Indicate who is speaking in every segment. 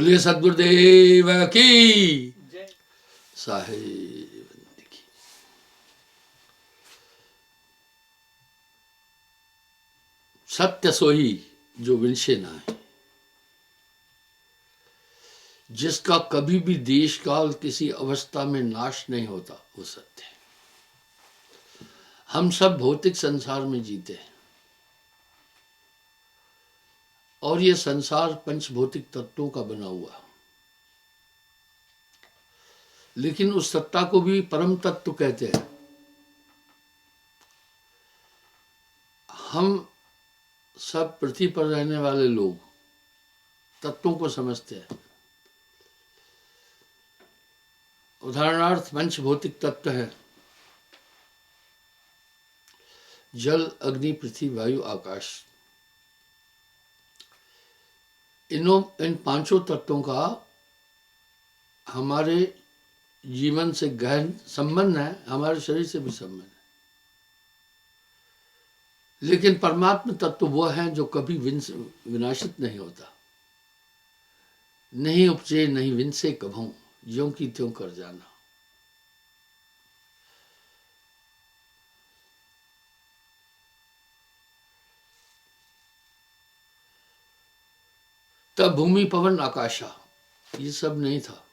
Speaker 1: बोलिए सद्गुरुदेव की साहेब की। सत्य सोई जो विनशे ना है, जिसका कभी भी देश काल किसी अवस्था में नाश नहीं होता, वो सत्य है। हम सब भौतिक संसार में जीते हैं और ये संसार पंचभौतिक तत्वों का बना हुआ, लेकिन उस सत्ता को भी परम तत्व कहते हैं। हम सब पृथ्वी पर रहने वाले लोग तत्वों को समझते हैं। उदाहरणार्थ पंचभौतिक तत्व है जल, अग्नि, पृथ्वी, वायु, आकाश। इन पांचों तत्वों का हमारे जीवन से गहन संबंध है, हमारे शरीर से भी संबंध है। लेकिन परमात्मा तत्व वो है जो कभी विनाशित नहीं होता। नहीं उपजे नहीं विनसे कभू, ज्यों की त्यों कर जाना। तब भूमि पवन आकाशा ये सब नहीं था।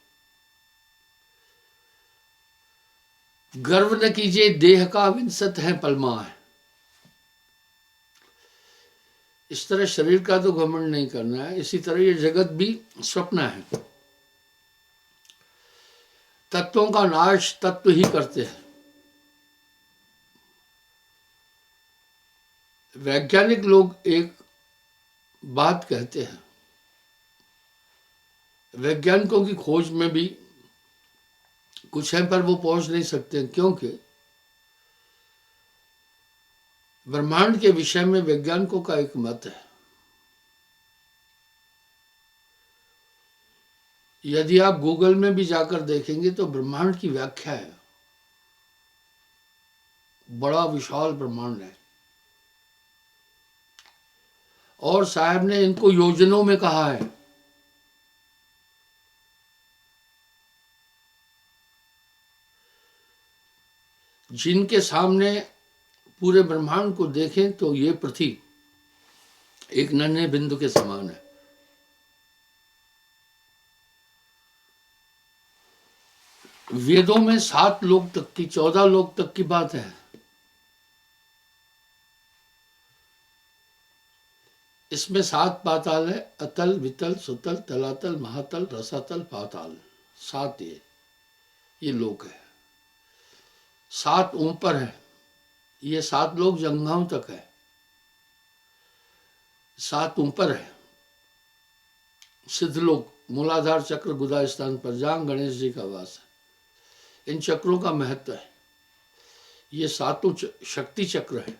Speaker 1: गर्व न कीजिए देह का विंसत है पलमा है। इस तरह शरीर का तो घमंड नहीं करना है, इसी तरह ये जगत भी स्वप्न है। तत्वों का नाश तत्व ही करते हैं। वैज्ञानिक लोग एक बात कहते हैं, वैज्ञानिकों की खोज में भी कुछ है पर वो पहुंच नहीं सकते, क्योंकि ब्रह्मांड के विषय में वैज्ञानिकों का एक मत है। यदि आप गूगल में भी जाकर देखेंगे तो ब्रह्मांड की व्याख्या है, बड़ा विशाल ब्रह्मांड है। और साहब ने इनको योजनों में कहा है। जिनके सामने पूरे ब्रह्मांड को देखें तो ये पृथ्वी एक नन्हे बिंदु के समान है। वेदों में 7 लोक तक की, 14 लोक तक की बात है। इसमें 7 पाताल है, अतल, वितल, सुतल, तलातल, महातल, रसातल, पाताल। 7 ये लोक है। 7 ऊपर है, ये 7 लोक जंघाओं तक है। 7 ऊपर है सिद्धलोक, मूलाधार चक्र गुदा स्थान पर, जहां गणेश जी का वास है। इन चक्रों का महत्व है। ये 7 शक्ति चक्र है।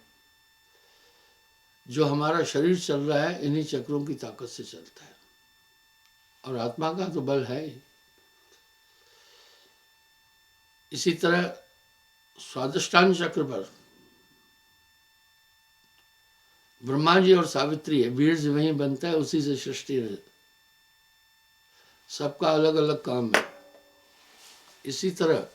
Speaker 1: जो हमारा शरीर चल रहा है इन्हीं चक्रों की ताकत से चलता है, और आत्मा का तो बल है ही। इसी तरह स्वादिष्ठान चक्र पर ब्रह्मा जी और सावित्री है, बीज वहीं बनता है, उसी से सृष्टि है। सबका अलग अलग काम है। इसी तरह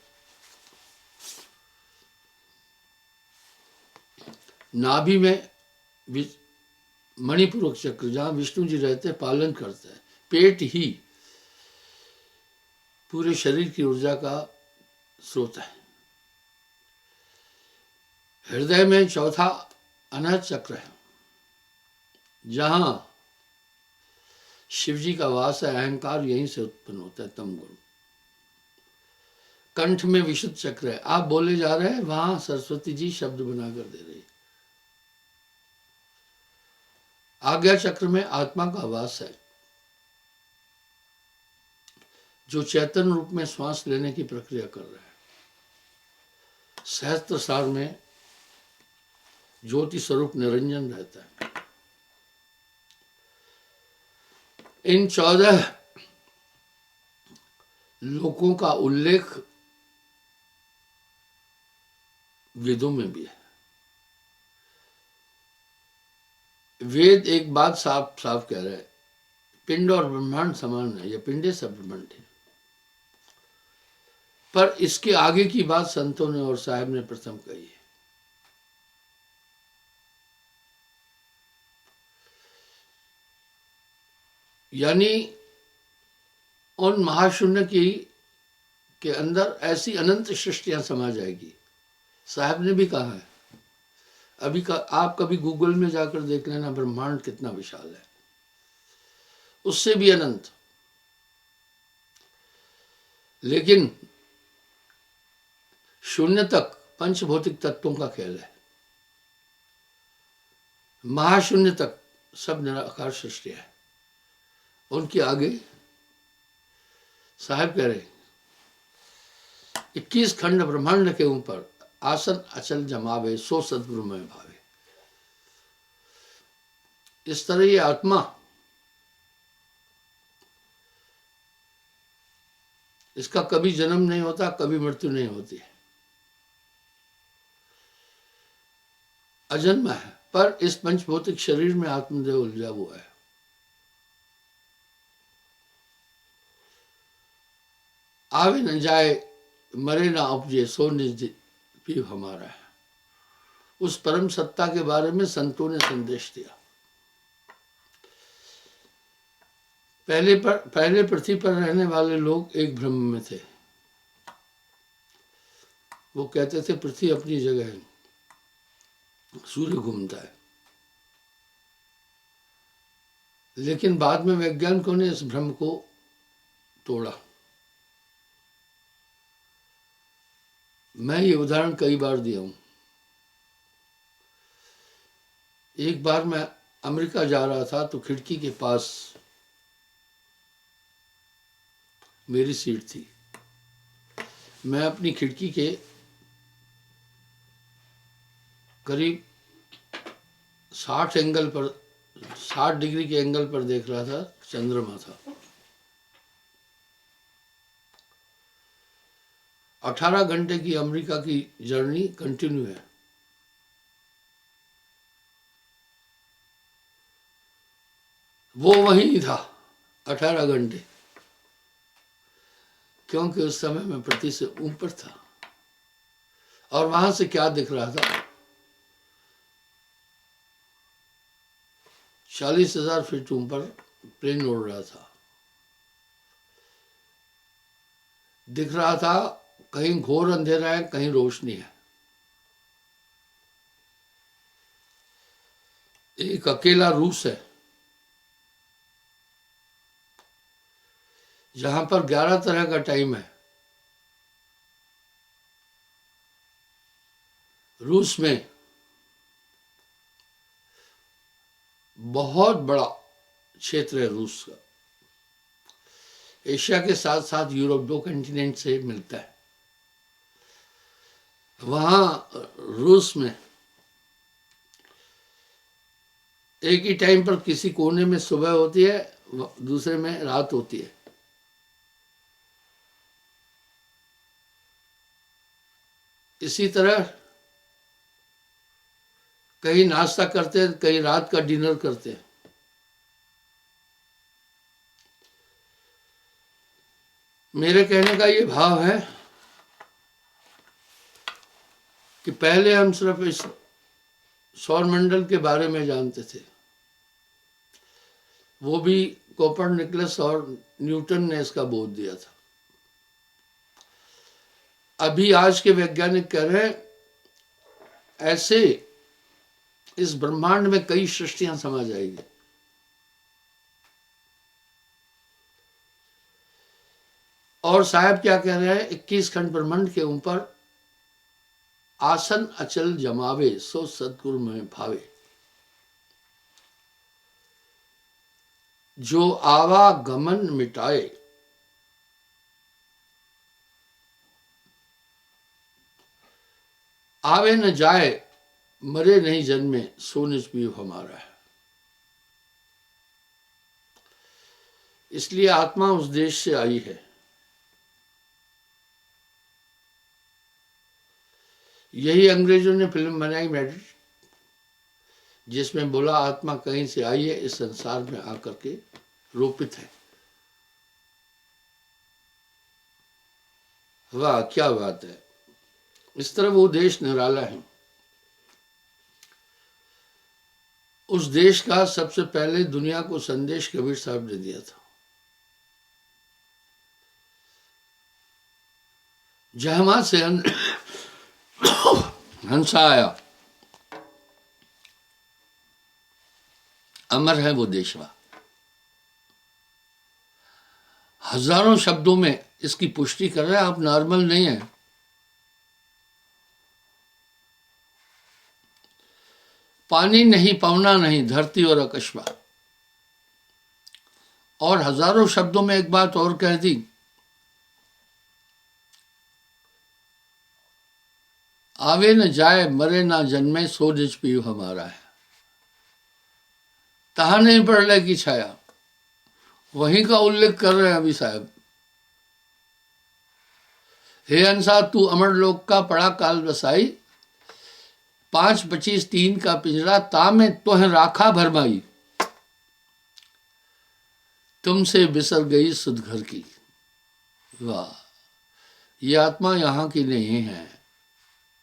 Speaker 1: नाभि में मणिपूरक चक्र, जहां विष्णु जी रहते हैं, पालन करते हैं। पेट ही पूरे शरीर की ऊर्जा का स्रोत है। हृदय में चौथा अनाहत चक्र है, जहां शिव जी का वास है। अहंकार यहीं से उत्पन्न होता है, तम गुण। कंठ में विशुद्ध चक्र है। आप बोले जा रहे हैं, वहां सरस्वती जी शब्द बनाकर दे रही। आज्ञा चक्र में आत्मा का वास है, जो चैतन्य रूप में श्वास लेने की प्रक्रिया कर रहा है। सहस्त्र सार में ज्योति स्वरूप निरंजन रहता है। इन 14 लोकों का उल्लेख वेदों में भी है। वेद एक बात साफ साफ कह रहा है पिंड और ब्रह्मांड समान है, यह पिंडे सब ब्रह्मांड है। पर इसके आगे की बात संतों ने और साहब ने प्रथम कही है। यानी उन महाशून्य की के अंदर ऐसी अनंत सृष्टियां समा जाएगी। साहब ने भी कहा है, अभी का आप कभी गूगल में जाकर देख लेना, ब्रह्मांड कितना विशाल है, उससे भी अनंत। लेकिन शून्य तक पंचभौतिक तत्वों का खेल है, महाशून्य तक सब निराकार सृष्टि है। उनके आगे साहब कह रहे 21 खंड ब्रह्मांड के ऊपर आसन अचल जमावे, सो सद्गुरु में भावे। इस तरह ये आत्मा इसका कभी जन्म नहीं होता, कभी मृत्यु नहीं होती है, अजन्मा है। पर इस पंचभौतिक शरीर में आत्मदेव उलझा हुआ है। आवे न जाए, मरे ना उपजे, सो निज पीव हमारा है। उस परम सत्ता के बारे में संतों ने संदेश दिया। पहले पृथ्वी पर रहने वाले लोग एक भ्रम में थे। वो कहते थे पृथ्वी अपनी जगह है, सूर्य घूमता है। लेकिन बाद में वैज्ञानिकों ने इस भ्रम को तोड़ा। मैं ये उदाहरण कई बार दिया हूं। एक बार मैं अमेरिका जा रहा था तो खिड़की के पास मेरी सीट थी। मैं अपनी खिड़की के करीब 60 डिग्री के एंगल पर देख रहा था, चंद्रमा था। 18 घंटे की अमेरिका की जर्नी कंटिन्यू है। वो वहीं था 18 घंटे, क्योंकि उस समय मैं पृथ्वी से ऊपर था। और वहां से क्या दिख रहा था, 40,000 फीट ऊपर प्लेन उड़ रहा था। दिख रहा था कहीं घोर अंधेरा है, कहीं रोशनी है। एक अकेला रूस है जहां पर 11 तरह का टाइम है। रूस में बहुत बड़ा क्षेत्र है रूस का। एशिया के साथ साथ यूरोप, 2 कॉन्टिनेंट से मिलता है। वहां रूस में एक ही टाइम पर किसी कोने में सुबह होती है, दूसरे में रात होती है। इसी तरह कहीं नाश्ता करते हैं, कहीं रात का डिनर करते हैं। मेरे कहने का ये भाव है कि पहले हम सिर्फ इस सौरमंडल के बारे में जानते थे, वो भी कोपरनिकस और न्यूटन ने इसका बोध दिया था। अभी आज के वैज्ञानिक कह रहे हैं ऐसे इस ब्रह्मांड में कई सृष्टियां समा जाएगी। और साहब क्या कह रहे हैं, 21 खंड ब्रह्मांड के ऊपर आसन अचल जमावे, सो सद्गुरु में भावे। जो आवागमन मिटाए, आवे न जाए, मरे नहीं जन्मे, सो निज पीव हमारा है। इसलिए आत्मा उस देश से आई है। यही अंग्रेजों ने फिल्म बनाई मेडिट, जिसमें बोला आत्मा कहीं से आई है, इस संसार में आकर के रोपित है। वाह क्या बात है। इस तरह वो देश निराला है। उस देश का सबसे पहले दुनिया को संदेश कबीर साहब ने दिया था। जहां से हंसा आया, अमर है वो देशवा। हजारों शब्दों में इसकी पुष्टि कर रहे हैं, आप नॉर्मल नहीं है। पानी नहीं, पवना नहीं, धरती और आकाशवा। और हजारों शब्दों में एक बात और कह दी, आवे न जाए, मरे ना जन्मे, सो निज पीयू हमारा है। तहा नहीं प्रलय की छाया, वहीं का उल्लेख कर रहे हैं अभी साहब। हे अंसा तू अमर लोक का पड़ा काल बसाई, 5-25-3 का पिंजरा, ता में तोह राखा भरमाई, तुमसे बिसर गई सुध घर की। वाह, ये आत्मा यहाँ की नहीं है।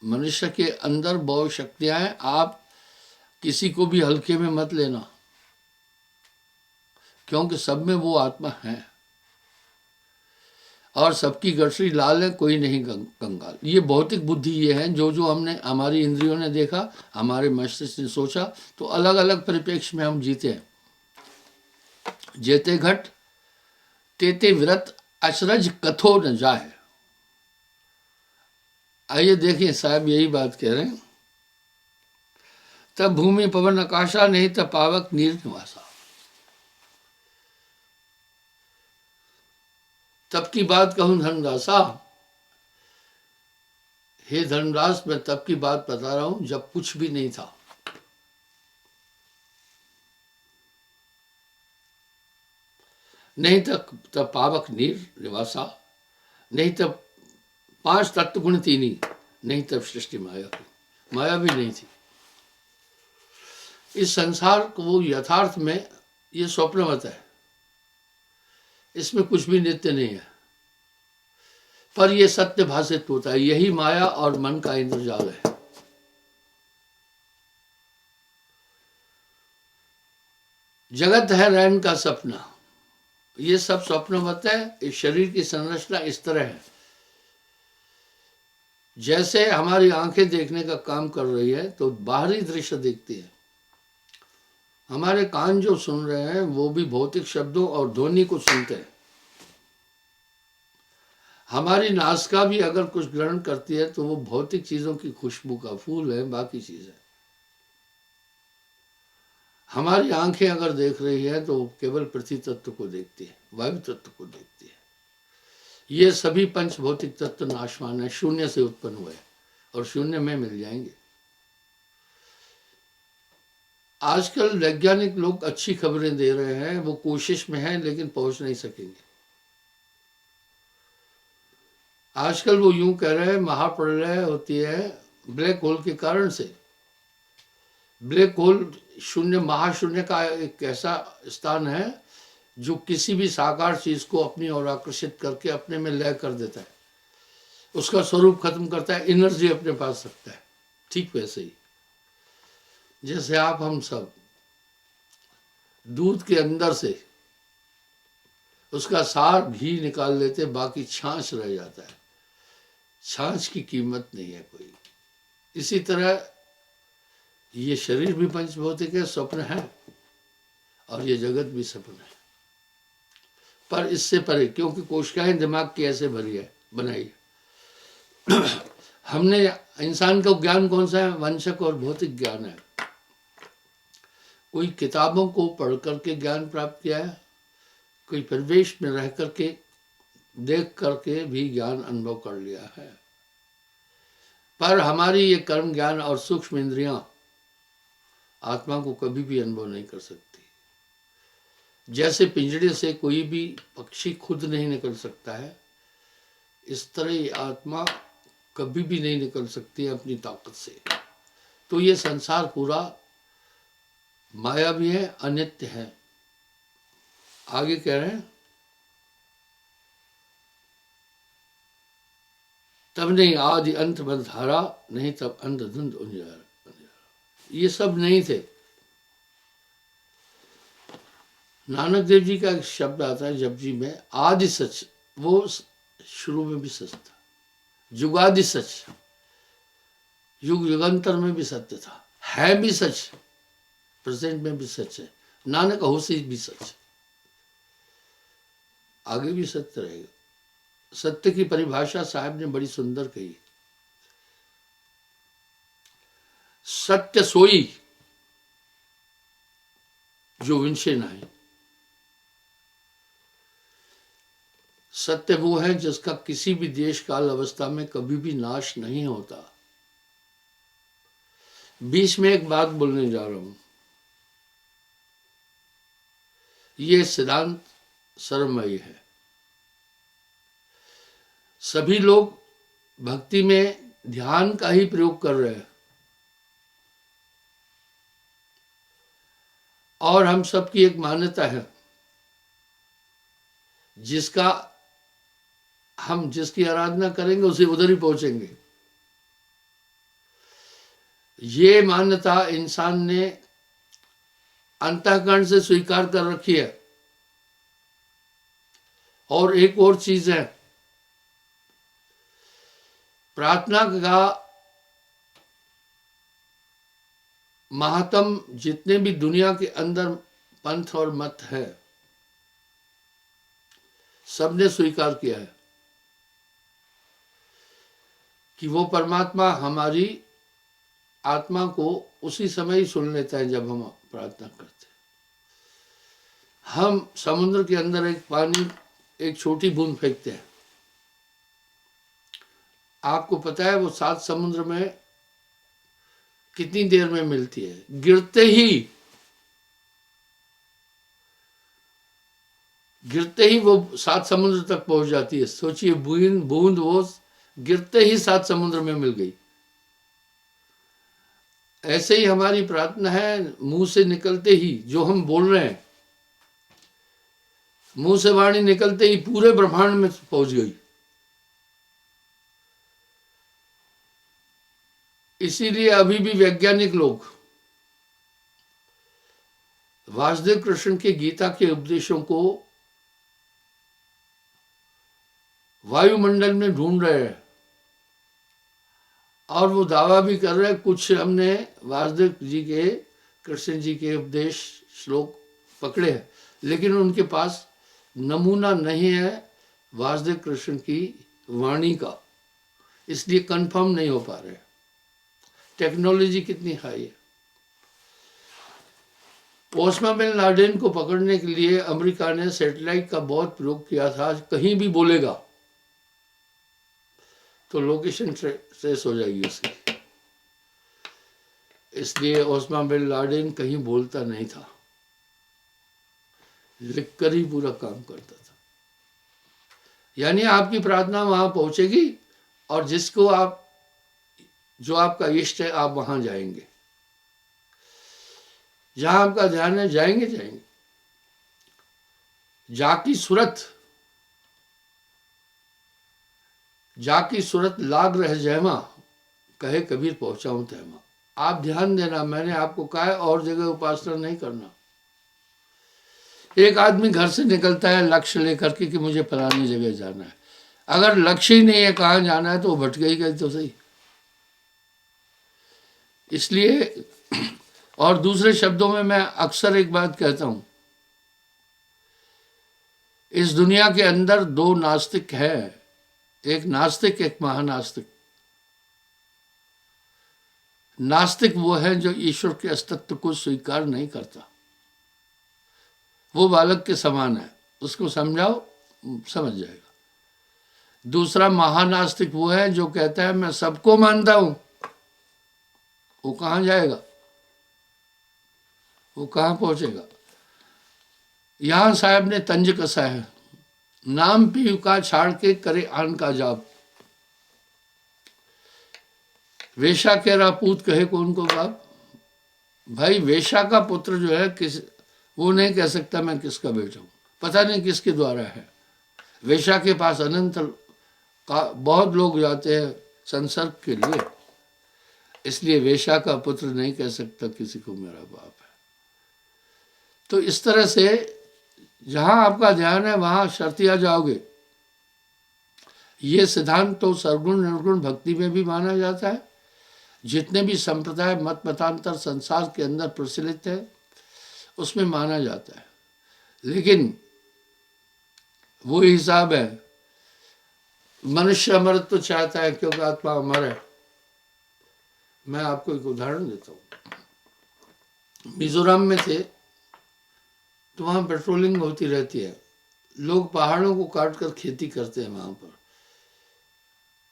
Speaker 1: मनुष्य के अंदर बहुत शक्तियां हैं, आप किसी को भी हल्के में मत लेना, क्योंकि सब में वो आत्मा है और सबकी गठरी लाल है, कोई नहीं कंगाल। ये भौतिक बुद्धि ये है, जो जो हमने हमारी इंद्रियों ने देखा, हमारे मस्तिष्क ने सोचा, तो अलग अलग परिप्रेक्ष्य में हम जीते हैं। जेते घट तेते व्रत, अचरज कथो न जाए। आइए देखिए साहब यही बात कह रहे हैं, तब भूमि पवन आकाशा, नहीं तब पावक नीर निवासा। तब की बात कहूं धर्मदासा, हे धर्मदास, मैं तब की बात बता रहा हूं जब कुछ भी नहीं था। नहीं तब पावक नीर निवासा, नहीं तब 5 तत्व गुण तीनी, नहीं तब सृष्टि माया भी नहीं थी। इस संसार को वो यथार्थ में ये स्वप्नवत है, इसमें कुछ भी नित्य नहीं है, पर ये सत्य भाषित होता है। यही माया और मन का इंद्रजाल है। जगत है रैन का सपना, ये सब स्वप्नवत है। इस शरीर की संरचना इस तरह है, जैसे हमारी आंखें देखने का काम कर रही है तो बाहरी दृश्य देखती है, हमारे कान जो सुन रहे हैं वो भी भौतिक शब्दों और ध्वनि को सुनते हैं। हमारी नासिका भी अगर कुछ ग्रहण करती है तो वो भौतिक चीजों की खुशबू का फूल है, बाकी चीज है। हमारी आंखें अगर देख रही है तो केवल पृथ्वी तत्व को देखती है, वायु तत्व को देखती है। ये सभी पंच भौतिक तत्व नाशवान है, शून्य से उत्पन्न हुए और शून्य में मिल जाएंगे। आजकल वैज्ञानिक लोग अच्छी खबरें दे रहे हैं, वो कोशिश में हैं लेकिन पहुंच नहीं सकेंगे। आजकल वो यूं कह रहे हैं महाप्रलय होती है ब्लैक होल के कारण से। ब्लैक होल शून्य, महाशून्य का एक ऐसा स्थान है जो किसी भी साकार चीज को अपनी ओर आकर्षित करके अपने में लय कर देता है, उसका स्वरूप खत्म करता है, एनर्जी अपने पास रखता है। ठीक वैसे ही जैसे आप हम सब दूध के अंदर से उसका सार घी निकाल लेते, बाकी छाछ रह जाता है, छाछ की कीमत नहीं है कोई। इसी तरह ये शरीर भी पंचभौतिक है, स्वप्न है, और ये जगत भी स्वप्न है, पर इससे परे, क्योंकि कोशिकाएं दिमाग की ऐसे भरी है, बनाई है। हमने इंसान का ज्ञान कौन सा है? वंशक और भौतिक ज्ञान है। कोई किताबों को पढ़ करके ज्ञान प्राप्त किया है, कोई परिवेश में रह करके देख करके भी ज्ञान अनुभव कर लिया है, पर हमारी ये कर्म ज्ञान और सूक्ष्म इंद्रियां आत्मा को कभी भी अनुभव नहीं कर सकती। जैसे पिंजड़े से कोई भी पक्षी खुद नहीं निकल सकता है, इस तरह ये आत्मा कभी भी नहीं निकल सकती है अपनी ताकत से। तो ये संसार पूरा माया भी है, अनित्य है। आगे कह रहे हैं, तब नहीं आदि अंत बल धारा, नहीं तब अंध धुंध उजियारा। ये सब नहीं थे। नानक देव जी का एक शब्द आता है जपजी में, आदि सच, वो शुरू में भी सच था, जुगादि सच, युग युगांतर में भी सत्य था, है भी सच, प्रेजेंट में भी सच है, नानक होशी भी सच, आगे भी सत्य रहेगा। सत्य की परिभाषा साहब ने बड़ी सुंदर कही, सत्य सोई जो विंशे नहीं। सत्य वो है जिसका किसी भी देश काल अवस्था में कभी भी नाश नहीं होता। बीच में एक बात बोलने जा रहा हूं, ये सिद्धांत सर्वमयी है। सभी लोग भक्ति में ध्यान का ही प्रयोग कर रहे हैं, और हम सबकी एक मान्यता है, हम जिसकी आराधना करेंगे उसे उधर ही पहुंचेंगे। ये मान्यता इंसान ने अंतःकरण से स्वीकार कर रखी है। और एक और चीज है, प्रार्थना का महात्म जितने भी दुनिया के अंदर पंथ और मत है, सबने स्वीकार किया है कि वो परमात्मा हमारी आत्मा को उसी समय ही सुन लेता है जब हम प्रार्थना करते हैं। हम समुद्र के अंदर एक छोटी बूंद फेंकते हैं, आपको पता है वो 7 समुद्र में कितनी देर में मिलती है? गिरते ही वो 7 समुद्र तक पहुंच जाती है। सोचिए, बूंद वो गिरते ही 7 समुद्र में मिल गई। ऐसे ही हमारी प्रार्थना है, मुंह से निकलते ही जो हम बोल रहे हैं, मुंह से वाणी निकलते ही पूरे ब्रह्मांड में पहुंच गई। इसीलिए अभी भी वैज्ञानिक लोग वासुदेव कृष्ण के गीता के उपदेशों को वायुमंडल में ढूंढ रहे हैं, और वो दावा भी कर रहे हैं। कुछ हमने वासुदेव जी के, कृष्ण जी के उपदेश श्लोक पकड़े हैं, लेकिन उनके पास नमूना नहीं है वासुदेव कृष्ण की वाणी का, इसलिए कंफर्म नहीं हो पा रहे। टेक्नोलॉजी कितनी हाई है। ओसामा बिन लादेन को पकड़ने के लिए अमेरिका ने सैटेलाइट का बहुत प्रयोग किया था। कहीं भी बोलेगा तो लोकेशन ट्रेस हो जाएगी उसकी, इसलिए ओसामा बिन लादेन कहीं बोलता नहीं था, लिखकर ही पूरा काम करता था। यानी आपकी प्रार्थना वहां पहुंचेगी, और जो आपका इष्ट है आप वहां जाएंगे, जहां आपका ध्यान है जाएंगे। जाकी सूरत लाग रह जयमा, कहे कबीर पहुंचाऊं तहमा। आप ध्यान देना, मैंने आपको कहा है और जगह उपासना नहीं करना। एक आदमी घर से निकलता है लक्ष्य लेकर के कि मुझे फलानी जगह जाना है, अगर लक्ष्य ही नहीं है कहाँ जाना है तो वो भटक ही गई तो सही। इसलिए, और दूसरे शब्दों में मैं अक्सर एक बात कहता हूं, इस दुनिया के अंदर 2 नास्तिक है, एक नास्तिक एक महानास्तिक। नास्तिक वो है जो ईश्वर के अस्तित्व को स्वीकार नहीं करता, वो बालक के समान है, उसको समझाओ समझ जाएगा। दूसरा महानास्तिक वो है जो कहता है मैं सबको मानता हूं। वो कहां जाएगा? वो कहां पहुंचेगा? यहां साहब ने तंज कसा है, नाम पीव का छाड़ के करे आन का जाप। वेशा कह रहा पूत कहे कौन को बाप। भाई वेशा का पुत्र जो है वो नहीं कह सकता मैं किसका बेटा हूं। पता नहीं किसके द्वारा है। वेश्या के पास अनंत का बहुत लोग जाते हैं संसर्ग के लिए, इसलिए वेश्या का पुत्र नहीं कह सकता किसी को मेरा बाप है। तो इस तरह से जहां आपका ध्यान है वहां शर्तिया जाओगे। ये सिद्धांत तो सर्वगुण निर्गुण भक्ति में भी माना जाता है। जितने भी संप्रदाय मत मतांतर संसार के अंदर प्रचलित है उसमें माना जाता है, लेकिन वो हिसाब है। मनुष्य अमरत्व तो चाहता है क्योंकि आत्मा अमर है। मैं आपको एक उदाहरण देता हूँ। मिजोरम में थे तो वहाँ पेट्रोलिंग होती रहती है। लोग पहाड़ों को काट कर खेती करते हैं। वहाँ पर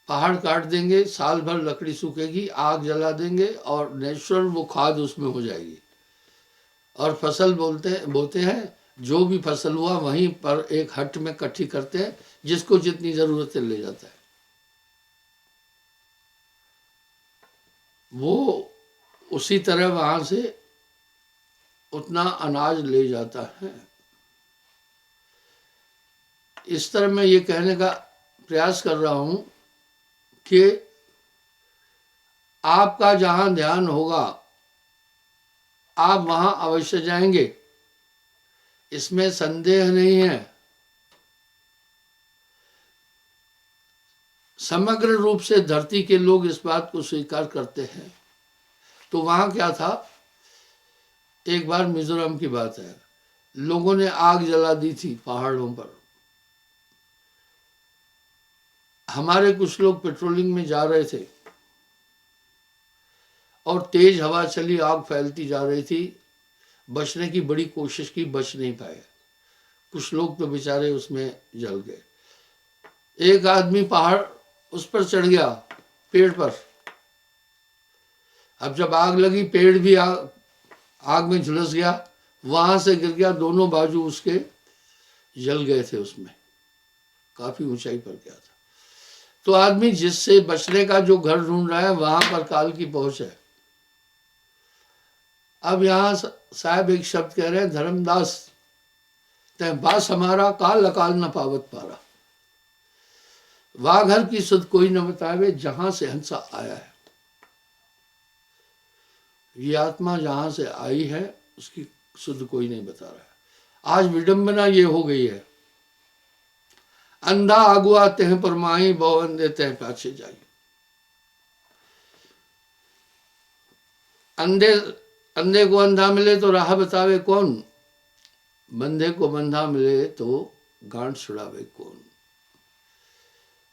Speaker 1: पहाड़ काट देंगे, साल भर लकड़ी सूखेगी, आग जला देंगे और नेचुरल वो खाद उसमें हो जाएगी और फसल बोते हैं। जो भी फसल हुआ वहीं पर एक हट में इकट्ठी करते हैं, जिसको जितनी जरूरत है ले जाता है। वो उसी तरह वहां से उतना अनाज ले जाता है। इस तरह मैं ये कहने का प्रयास कर रहा हूं कि आपका जहां ध्यान होगा आप वहां अवश्य जाएंगे, इसमें संदेह नहीं है। समग्र रूप से धरती के लोग इस बात को स्वीकार करते हैं। तो वहां क्या था, एक बार मिजोरम की बात है, लोगों ने आग जला दी थी पहाड़ों पर। हमारे कुछ लोग पेट्रोलिंग में जा रहे थे और तेज हवा चली, आग फैलती जा रही थी। बचने की बड़ी कोशिश की, बच नहीं पाए। कुछ लोग तो बेचारे उसमें जल गए। एक आदमी पहाड़ उस पर चढ़ गया, पेड़ पर। अब जब आग लगी, पेड़ भी आग में झुलस गया, वहां से गिर गया। दोनों बाजू उसके जल गए थे, उसमें काफी ऊंचाई पर गया था। तो आदमी जिससे बचने का जो घर ढूंढ रहा है वहां पर काल की पहुंच है। अब यहां साहब एक शब्द कह रहे हैं, धर्मदास तय बास हमारा, काल अकाल न पावत पारा। वाघर की सुध कोई न बतावे, जहां से हंसा आया है। ये आत्मा जहां से आई है उसकी सुध कोई नहीं बता रहा है। आज विडंबना ये हो गई है, अंधा आगुआ तेह परमाई, बहु अंधे तेह पाछे जाई। अंधे को अंधा मिले तो राह बतावे कौन, बंधे को बंधा मिले तो गांठ छुड़ावे कौन।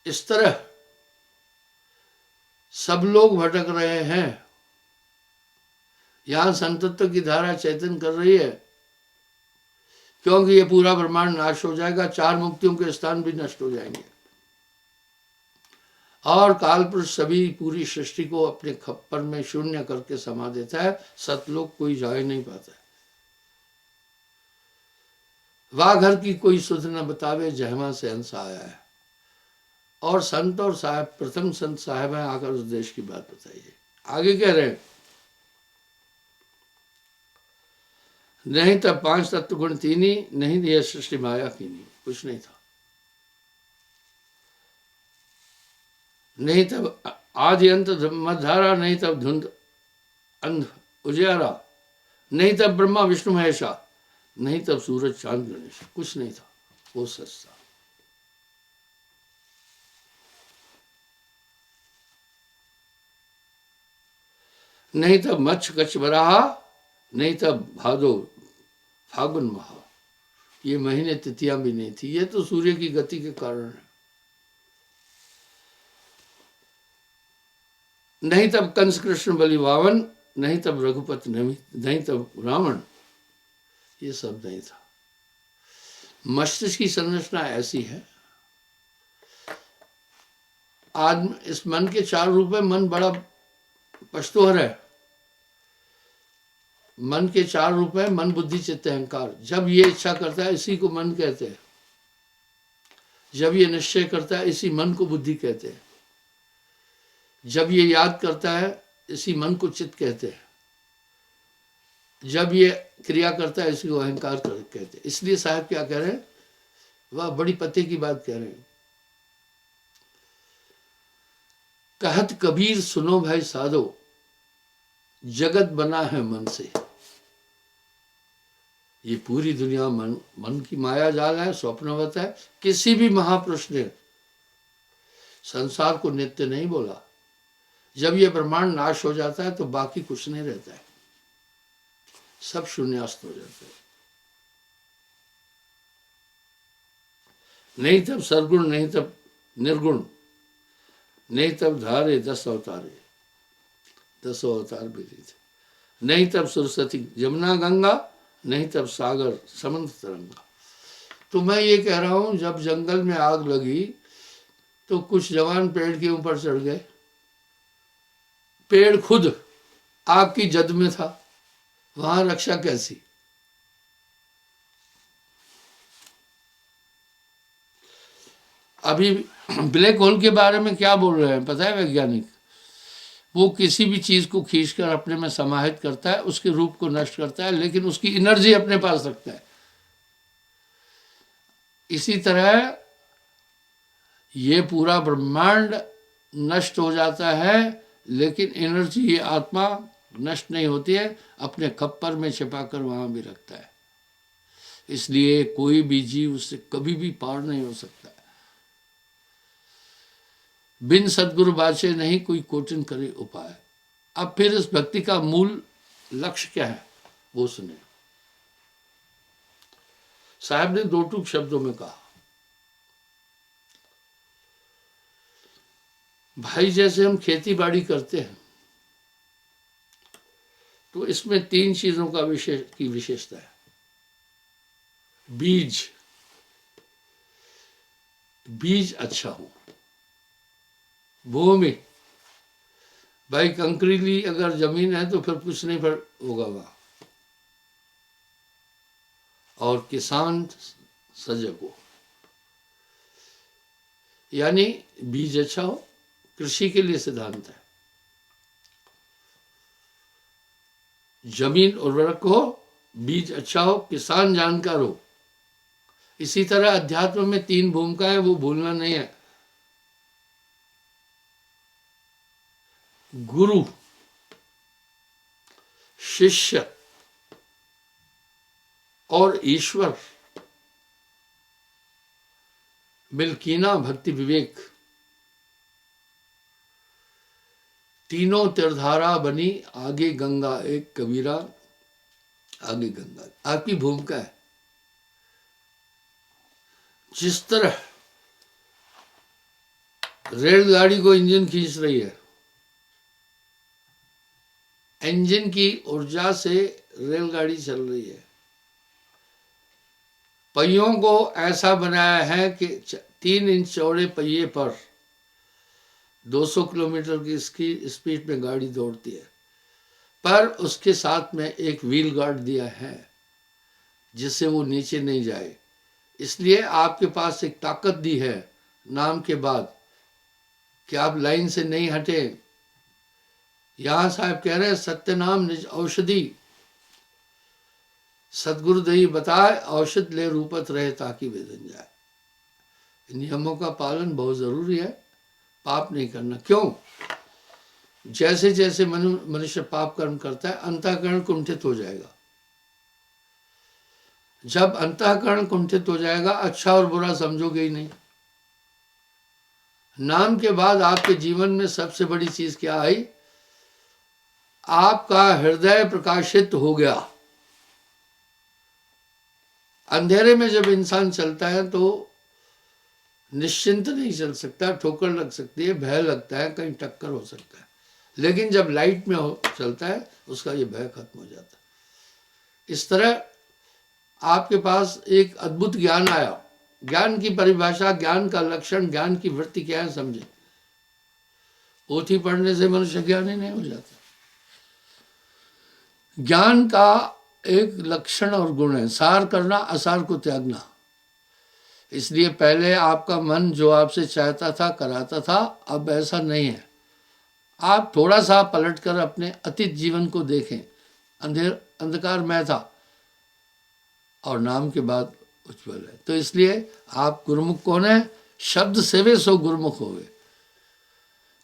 Speaker 1: इस तरह सब लोग भटक रहे हैं। यहां संतत्व की धारा चैतन्य कर रही है, क्योंकि ये पूरा ब्रह्मांड नाश हो जाएगा, चार मुक्तियों के स्थान भी नष्ट हो जाएंगे और कालपुरुष सभी पूरी सृष्टि को अपने खप्पर में शून्य करके समा देता है। सतलोक कोई जा ही नहीं पाता है। वाघर की कोई सुध न बतावे, जहमा से हंस आया है। और संत और साहब, प्रथम संत साहब हैं, आकर उस देश की बात बताइए। आगे कह रहे हैं, नहीं तब पांच तत्व गुण तीनी, नहीं यह सृष्टि माया कीनी। कुछ नहीं था। नहीं तब आदि अंत मधारा, नहीं तब धुंध अंध उजियारा, नहीं तब ब्रह्मा विष्णु महेशा, नहीं तब सूरज चांद गणेश। कुछ नहीं था, वो सच था। नहीं तब मच्छ कच्छ बराहा, नहीं तब भादो फागुन महा। ये महीने तिथियां भी नहीं थी। ये तो सूर्य की गति के कारण है। नहीं तब कंस कृष्ण बलि वावन, नहीं तब रघुपति नहीं तब रावण। ये सब नहीं था। मस्तिष्क की संरचना ऐसी है, आज इस मन के चार रूप में मन बड़ा पश्तोहर है। मन के चार रूप है, मन बुद्धि चित्त अहंकार। जब ये इच्छा करता है इसी को मन कहते हैं। जब ये निश्चय करता है इसी मन को बुद्धि कहते हैं। जब ये याद करता है इसी मन को चित्त कहते हैं। जब ये क्रिया करता है इसी को अहंकार कहते हैं। इसलिए साहब क्या कह रहे हैं, वह बड़ी पते की बात कह रहे हैं। कहत कबीर सुनो भाई साधो, जगत बना है मन से। ये पूरी दुनिया मन की माया जाल है, स्वप्नवत है। किसी भी महापुरुष ने संसार को नित्य नहीं बोला। जब ये ब्रह्मांड नाश हो जाता है तो बाकी कुछ नहीं रहता है, सब शून्यास्त हो जाता है। नहीं तब सरगुण, नहीं तब निर्गुण, नहीं तब धारे 10 अवतारे, 10 अवतार भी थे। नहीं तब सरस्वती जमुना गंगा, नहीं तब सागर समंत तरंगा। तो मैं ये कह रहा हूं, जब जंगल में आग लगी तो कुछ जवान पेड़ के ऊपर चढ़ गए। पेड़ खुद आग की जद में था, वहां रक्षा कैसी? अभी ब्लैक होल के बारे में क्या बोल रहे हैं पता है वैज्ञानिक? वो किसी भी चीज को खींचकर अपने में समाहित करता है, उसके रूप को नष्ट करता है, लेकिन उसकी एनर्जी अपने पास रखता है। इसी तरह ये पूरा ब्रह्मांड नष्ट हो जाता है, लेकिन एनर्जी, ये आत्मा नष्ट नहीं होती है, अपने खप्पर में छिपाकर वहां भी रखता है। इसलिए कोई भी जीव उससे कभी भी पार नहीं हो सकता। बिन सदगुरु बाचे नहीं कोई कोटिन करे उपाय। अब फिर इस भक्ति का मूल लक्ष्य क्या है वो सुने। साहब ने 2 टूक शब्दों में कहा, भाई जैसे हम खेती बाड़ी करते हैं तो इसमें 3 चीजों का विशेषता है। बीज अच्छा हो, भूमि, भाई कंकरीली अगर जमीन है तो फिर कुछ नहीं होगा वहां, और किसान सजग हो, यानी बीज अच्छा हो। कृषि के लिए सिद्धांत है, जमीन उर्वरक हो, बीज अच्छा हो, किसान जानकार हो। इसी तरह अध्यात्म में 3 भूमिकाएं, वो भूलना नहीं है। गुरु, शिष्य और ईश्वर, मिल्कीना भक्ति विवेक, तीनों तीरधारा बनी आगे गंगा एक कबीरा, आगे गंगा। आपकी भूमिका है। जिस तरह रेलगाड़ी को इंजन खींच रही है, इंजन की ऊर्जा से रेलगाड़ी चल रही है। पहियों को ऐसा बनाया है कि 3 इंच चौड़े पहिए पर 200 किलोमीटर की स्पीड में गाड़ी दौड़ती है, पर उसके साथ में एक व्हील गार्ड दिया है जिससे वो नीचे नहीं जाए। इसलिए आपके पास एक ताकत दी है नाम के बाद कि आप लाइन से नहीं हटे। यहां साहब कह रहे हैं, सत्य नाम निज औषधि, सदगुरु दही बताए, औषध ले रूपत रहे ताकि वेदन जाए। नियमों का पालन बहुत जरूरी है, पाप नहीं करना। क्यों? जैसे जैसे मनुष्य पाप कर्म करता है, अंतःकरण कुंठित हो जाएगा। जब अंतःकरण कुंठित हो जाएगा, अच्छा और बुरा समझोगे ही नहीं। नाम के बाद आपके जीवन में सबसे बड़ी चीज क्या आई? आपका हृदय प्रकाशित हो गया। अंधेरे में जब इंसान चलता है तो निश्चिंत नहीं चल सकता, ठोकर लग सकती है, भय लगता है, कहीं टक्कर हो सकता है। लेकिन जब लाइट में चलता है, उसका ये भय खत्म हो जाता है। इस तरह आपके पास एक अद्भुत ज्ञान आया। ज्ञान की परिभाषा, ज्ञान का लक्षण, ज्ञान की वृत्ति क्या है समझे। पोथी पढ़ने से मनुष्य ज्ञानी नहीं हो जाता। ज्ञान का एक लक्षण और गुण है सार करना, असार को त्यागना। इसलिए पहले आपका मन जो आपसे चाहता था, कराता था, अब ऐसा नहीं है। आप थोड़ा सा पलट कर अपने अतीत जीवन को देखें। अंधकार में था और नाम के बाद उज्ज्वल है। तो इसलिए आप गुरुमुख कौन है? शब्द सेवे सो गुरुमुख होवे।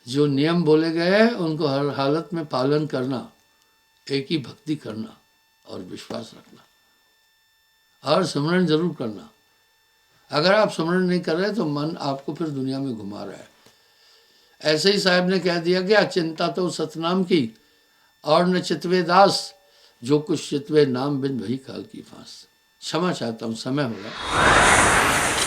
Speaker 1: जो नियम बोले गए हैं उनको हर हालत में पालन करना, एक ही भक्ति करना और विश्वास रखना और स्मरण जरूर करना। अगर आप स्मरण नहीं कर रहे तो मन आपको फिर दुनिया में घुमा रहा है। ऐसे ही साहब ने कह दिया कि अचिंता तो सतनाम की और न चितवे दास, जो कुछ चितवे नाम बिन वही काल की फांस। क्षमा चाहता हूँ, समय हो रहा है।